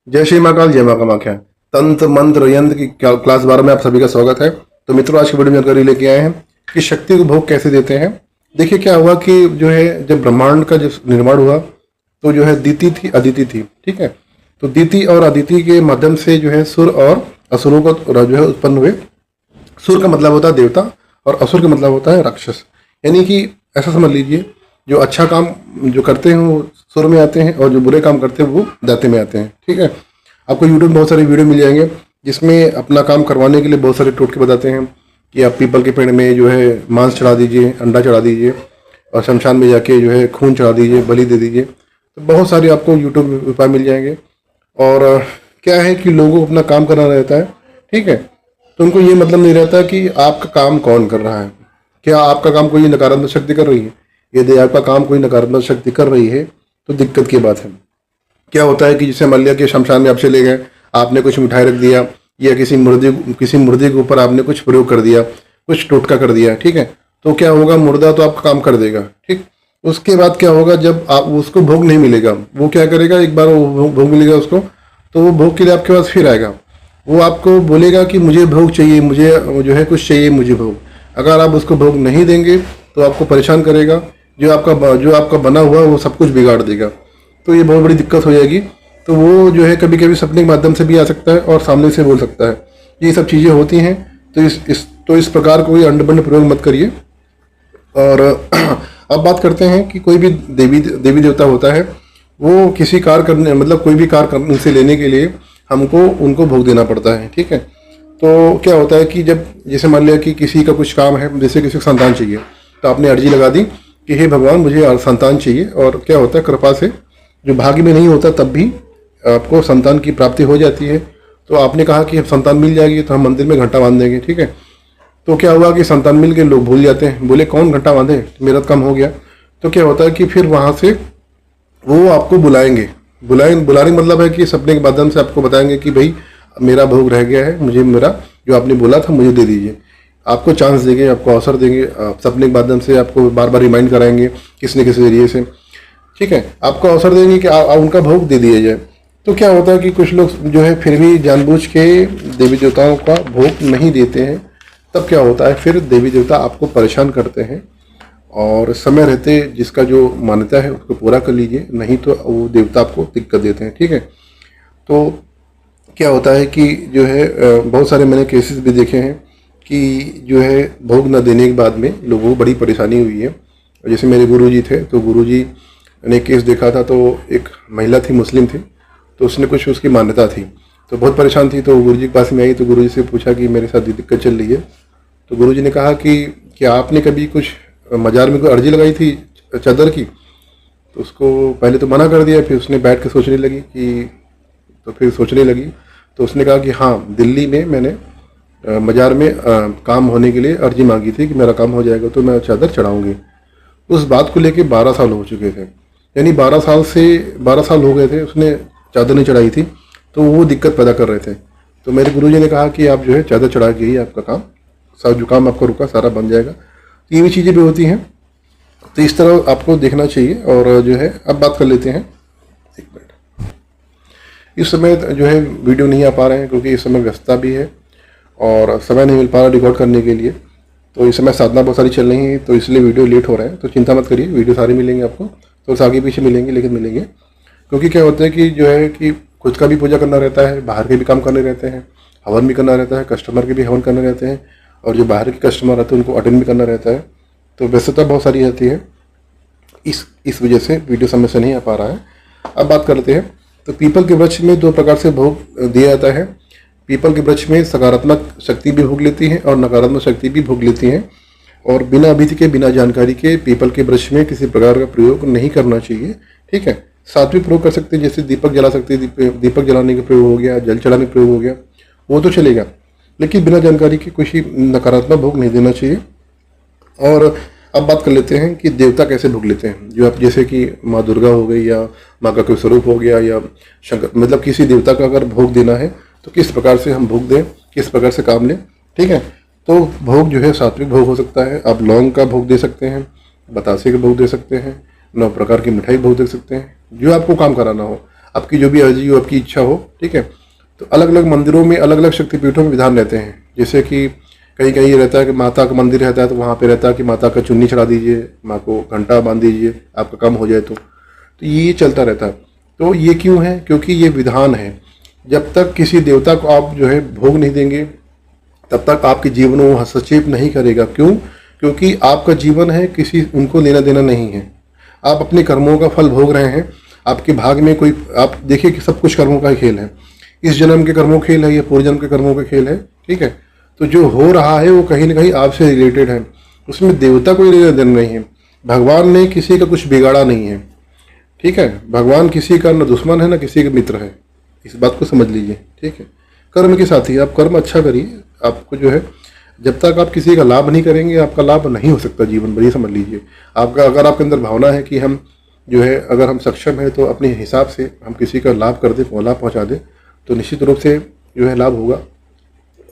जय श्री महाकाल, जय माँ कामाख्या। तंत्र मंत्र यंत्र की क्लास 12 में आप सभी का स्वागत है। तो मित्रों, आज की वीडियो में जानकारी लेके आए हैं कि शक्ति को भोग कैसे देते हैं। देखिए क्या हुआ कि जो है जब ब्रह्मांड का जब निर्माण हुआ तो जो है दीति थी, अदिति थी। ठीक है, तो दीति और अदिति के माध्यम से जो है सुर और असुरों को जो है उत्पन्न हुए। सुर का मतलब होता है देवता और असुर का मतलब होता है राक्षस। यानी कि ऐसा समझ लीजिए, जो अच्छा काम जो करते हैं वो सुर में आते हैं और जो बुरे काम करते हैं वो दैत्य में आते हैं। ठीक है, आपको यूट्यूब में बहुत सारे वीडियो मिल जाएंगे जिसमें अपना काम करवाने के लिए बहुत सारे टोटके बताते हैं कि आप पीपल के पेड़ में जो है मांस चढ़ा दीजिए, अंडा चढ़ा दीजिए और शमशान में जाके जो है खून चढ़ा दीजिए, बलि दे दीजिए। तो बहुत सारे आपको यूट्यूब में उपाय मिल जाएंगे। और क्या है कि लोगों को अपना काम करना रहता है। ठीक है, तो उनको ये मतलब नहीं रहता कि आपका काम कौन कर रहा है, क्या आपका काम कोई नकारात्मक शक्ति कर रही है। यदि आपका काम कोई नकारात्मक शक्ति कर रही है तो दिक्कत की बात है। क्या होता है कि जैसे मान लिया कि शमशान में आप चले गए, आपने कुछ मिठाई रख दिया या किसी मुर्दे के ऊपर आपने कुछ प्रयोग कर दिया, कुछ टोटका कर दिया। ठीक है, तो क्या होगा, मुर्दा तो आपका काम कर देगा। ठीक, उसके बाद क्या होगा, जब आप उसको भोग नहीं मिलेगा, वो क्या करेगा, एक बार वो भोग मिलेगा उसको, तो वो भोग के लिए आपके पास फिर आएगा। वो आपको बोलेगा कि मुझे भोग चाहिए, मुझे जो है कुछ चाहिए, मुझे भोग। अगर आप उसको भोग नहीं देंगे तो आपको परेशान करेगा। जो आपका बना हुआ वो सब कुछ बिगाड़ देगा। तो ये बहुत बड़ी दिक्कत हो जाएगी। तो वो जो है कभी कभी सपने के माध्यम से भी आ सकता है और सामने से बोल सकता है। ये सब चीज़ें होती हैं। तो इस प्रकार कोई अंडबंड प्रयोग मत करिए। और अब बात करते हैं कि कोई भी देवी देवता होता है, वो किसी कार्य करने मतलब कोई भी कार्य करने से लेने के लिए हमको उनको भोग देना पड़ता है। ठीक है, तो क्या होता है कि जब जैसे मान लिया कि किसी का कुछ काम है, जैसे किसी को संतान चाहिए, तो आपने अर्जी लगा दी कि हे भगवान मुझे संतान चाहिए। और क्या होता है, कृपा से जो भाग्य में नहीं होता तब भी आपको संतान की प्राप्ति हो जाती है। तो आपने कहा कि संतान मिल जाएगी तो हम मंदिर में घंटा बांध देंगे। ठीक है, तो क्या हुआ कि संतान मिल के लोग भूल जाते हैं, बोले कौन घंटा बांधे, मेरा काम हो गया। तो क्या होता है कि फिर वहाँ से वो आपको बुलाने का मतलब है कि सपने के माध्यम से आपको बताएंगे कि भाई मेरा भोग रह गया है, मुझे मेरा जो आपने बोला था मुझे दे दीजिए। आपको चांस देंगे, आपको अवसर देंगे, सपने के माध्यम से आपको बार बार रिमाइंड कराएंगे किसी न किसी जरिए से। ठीक है, आपको अवसर देंगे कि उनका भोग दे दिया जाए। तो क्या होता है कि कुछ लोग जो है फिर भी जानबूझ के देवी देवताओं का भोग नहीं देते हैं। तब क्या होता है, फिर देवी देवता आपको परेशान करते हैं। और समय रहते जिसका जो मान्यता है उसको पूरा कर लीजिए, नहीं तो वो देवता आपको दिक्कत देते हैं। ठीक है, तो क्या होता है कि जो है बहुत सारे मैंने केसेस भी देखे हैं कि जो है भोग न देने के बाद में लोगों को बड़ी परेशानी हुई है। जैसे मेरे गुरुजी थे, तो गुरुजी ने केस देखा था। तो एक महिला थी, मुस्लिम थी, तो उसने कुछ उसकी मान्यता थी, तो बहुत परेशान थी। तो गुरुजी के पास में आई, तो गुरुजी से पूछा कि मेरे साथ दिक्कत चल रही है। तो गुरुजी ने कहा कि क्या आपने कभी कुछ मजार में कोई अर्जी लगाई थी चादर की। तो उसको पहले तो मना कर दिया, फिर उसने बैठ के सोचने लगी तो उसने कहा कि हाँ, दिल्ली में मैंने मजार में काम होने के लिए अर्जी मांगी थी कि मेरा काम हो जाएगा तो मैं चादर चढ़ाऊंगी। उस बात को लेके 12 साल हो चुके थे, यानी 12 साल हो गए थे उसने चादर नहीं चढ़ाई थी। तो वो दिक्कत पैदा कर रहे थे। तो मेरे गुरुजी ने कहा कि आप जो है चादर चढ़ा के ही आपका काम, सब जो काम आपका रुका सारा बन जाएगा। तो ये भी चीज़ें भी होती हैं। तो इस तरह आपको देखना चाहिए। और जो है अब बात कर लेते हैं, एक मिनट। इस समय जो है वीडियो नहीं आ पा रहे हैं क्योंकि इस समय व्यस्तता भी है और समय नहीं मिल पा रहा रिकॉर्ड करने के लिए। तो इस समय साधना बहुत सारी चल रही है, तो इसलिए वीडियो लेट हो रहा है। तो चिंता मत करिए, वीडियो सारे मिलेंगे आपको, तो आगे पीछे मिलेंगे लेकिन मिलेंगे। क्योंकि क्या होता है कि जो है कि खुद का भी पूजा करना रहता है, बाहर के भी काम करने रहते हैं, हवन भी करना रहता है, कस्टमर के भी हवन करने रहते हैं, और जो बाहर के कस्टमर रहते हैं उनको अटेंड भी करना रहता है। तो व्यस्तता बहुत सारी रहती है, इस वजह से वीडियो समय से नहीं आ पा रहा है। अब बात करते हैं। तो पीपल के वृक्ष में 2 प्रकार से भोग दिया जाता है। पीपल के वृक्ष में सकारात्मक शक्ति भी भोग लेती है और नकारात्मक शक्ति भी भोग लेती है। और बिना विधि के, बिना जानकारी के पीपल के वृक्ष में किसी प्रकार का प्रयोग नहीं करना चाहिए। ठीक है, सात्विक प्रयोग कर सकते हैं, जैसे दीपक जला सकते हैं, दीपक जलाने का प्रयोग हो गया, जल चढ़ाने का प्रयोग हो गया, वो तो चलेगा। लेकिन बिना जानकारी के कुछ नकारात्मक भोग नहीं देना चाहिए। और अब बात कर लेते हैं कि देवता कैसे भोग लेते हैं। जो आप जैसे कि माँ दुर्गा हो गई या माँ का कोई स्वरूप हो गया या शंकर, मतलब किसी देवता का अगर भोग देना है तो किस प्रकार से हम भोग दें, किस प्रकार से काम लें। ठीक है, तो भोग जो है सात्विक भोग हो सकता है। आप लौंग का भोग दे सकते हैं, बतासे का भोग दे सकते हैं, 9 प्रकार की मिठाई भोग दे सकते हैं, जो आपको काम कराना हो। आपकी जो भी अर्जी हो, आपकी इच्छा हो, ठीक है। तो अलग अलग मंदिरों में, अलग अलग शक्तिपीठों में विधान रहते हैं। जैसे कि कहीं कहीं ये रहता है कि माता का मंदिर रहता है तो वहाँ पे रहता है कि माता का चुन्नी चढ़ा दीजिए, माँ को घंटा बांध दीजिए, आपका काम हो जाए। तो ये चलता रहता है। तो ये क्यों है? क्योंकि ये विधान है। जब तक किसी देवता को आप जो है भोग नहीं देंगे, तब तक आपके जीवन में वो हस्तक्षेप नहीं करेगा। क्यों? क्योंकि आपका जीवन है, किसी उनको लेना देना नहीं है। आप अपने कर्मों का फल भोग रहे हैं। आपके भाग में कोई, आप देखिए कि सब कुछ कर्मों का ही खेल है। इस जन्म के कर्मों का खेल है, ये पूर्व जन्म के कर्मों का खेल है, ठीक है। तो जो हो रहा है वो कहीं ना कहीं आपसे रिलेटेड है, उसमें देवता कोई लेना देना नहीं है। भगवान ने किसी का कुछ बिगाड़ा नहीं है, ठीक है। भगवान किसी का न दुश्मन है, न किसी का मित्र है, इस बात को समझ लीजिए, ठीक है। कर्म के साथ ही आप कर्म अच्छा करिए। आपको जो है, जब तक आप किसी का लाभ नहीं करेंगे, आपका लाभ नहीं हो सकता जीवन भर, ये समझ लीजिए। आपका, अगर आपके अंदर भावना है कि हम जो है, अगर हम सक्षम है तो अपने हिसाब से हम किसी का लाभ कर दें, लाभ पहुंचा दें, तो निश्चित रूप से जो है लाभ होगा।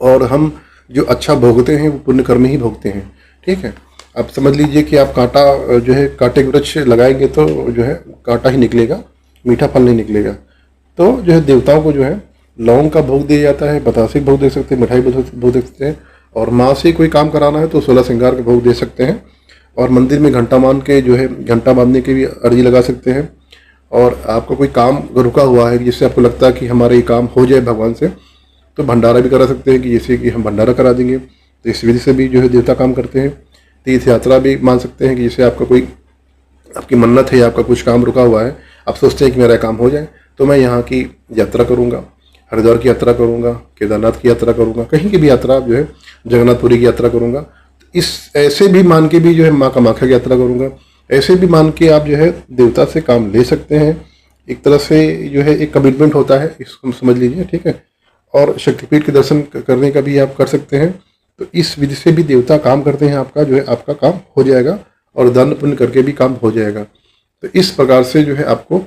और हम जो अच्छा भोगते हैं वो पुण्य कर्म ही भोगते हैं, ठीक है। आप समझ लीजिए कि आप कांटा जो है, कांटे के वृक्ष लगाएंगे तो जो है कांटा ही निकलेगा, मीठा फल नहीं निकलेगा। तो जो है देवताओं को जो है लौंग का भोग दिया जाता है, बतासे का भोग दे सकते हैं, मिठाई भोग दे सकते हैं। और माँ से कोई काम कराना है तो 16 श्रृंगार का भोग दे सकते हैं। और मंदिर में घंटा मान के जो है, घंटा बांधने की भी अर्जी लगा सकते हैं। और आपका कोई काम रुका हुआ है जिससे आपको लगता है कि हमारा ये काम हो जाए भगवान से, तो भंडारा भी करा सकते हैं कि जैसे कि हम भंडारा करा देंगे। तो इस विधि से भी जो है देवता काम करते हैं। तीर्थ यात्रा भी मान सकते हैं कि जैसे आपका कोई, आपकी मन्नत है या आपका कुछ काम रुका हुआ है, आप सोचते हैं कि मेरा काम हो जाए तो मैं यहाँ की यात्रा करूँगा, हरिद्वार की यात्रा करूँगा, केदारनाथ की यात्रा करूँगा, कहीं की भी यात्रा जो है, जगन्नाथपुरी की यात्रा करूँगा। इस ऐसे भी मान के भी जो है माँ कामाख्या की यात्रा करूँगा, ऐसे भी मान के आप जो है देवता से काम ले सकते हैं। एक तरह से जो है एक कमिटमेंट होता है, इसको समझ लीजिए, ठीक है। और शक्तिपीठ के दर्शन करने का भी आप कर सकते हैं। तो इस विधि से भी देवता काम करते हैं, आपका जो है आपका काम हो जाएगा और दान पुण्य करके भी काम हो जाएगा। तो इस प्रकार से जो है आपको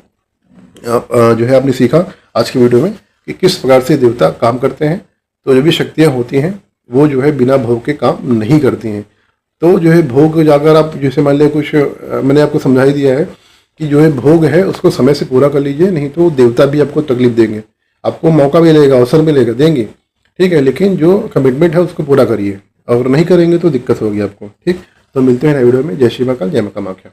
जो है आपने सीखा आज की वीडियो में कि किस प्रकार से देवता काम करते हैं। तो जो भी शक्तियाँ होती हैं वो जो है बिना भोग के काम नहीं करती हैं। तो जो है भोग, अगर आप जैसे मान लिया कुछ, मैंने आपको समझा ही दिया है कि जो है भोग है उसको समय से पूरा कर लीजिए, नहीं तो देवता भी आपको तकलीफ देंगे। आपको मौका मिलेगा, अवसर मिलेगा, देंगे, ठीक है, लेकिन जो कमिटमेंट है उसको पूरा करिए। अगर नहीं करेंगे तो दिक्कत होगी आपको, ठीक। तो मिलते हैं नए वीडियो में। जय श्री महाकाल, जय मां कामाख्या।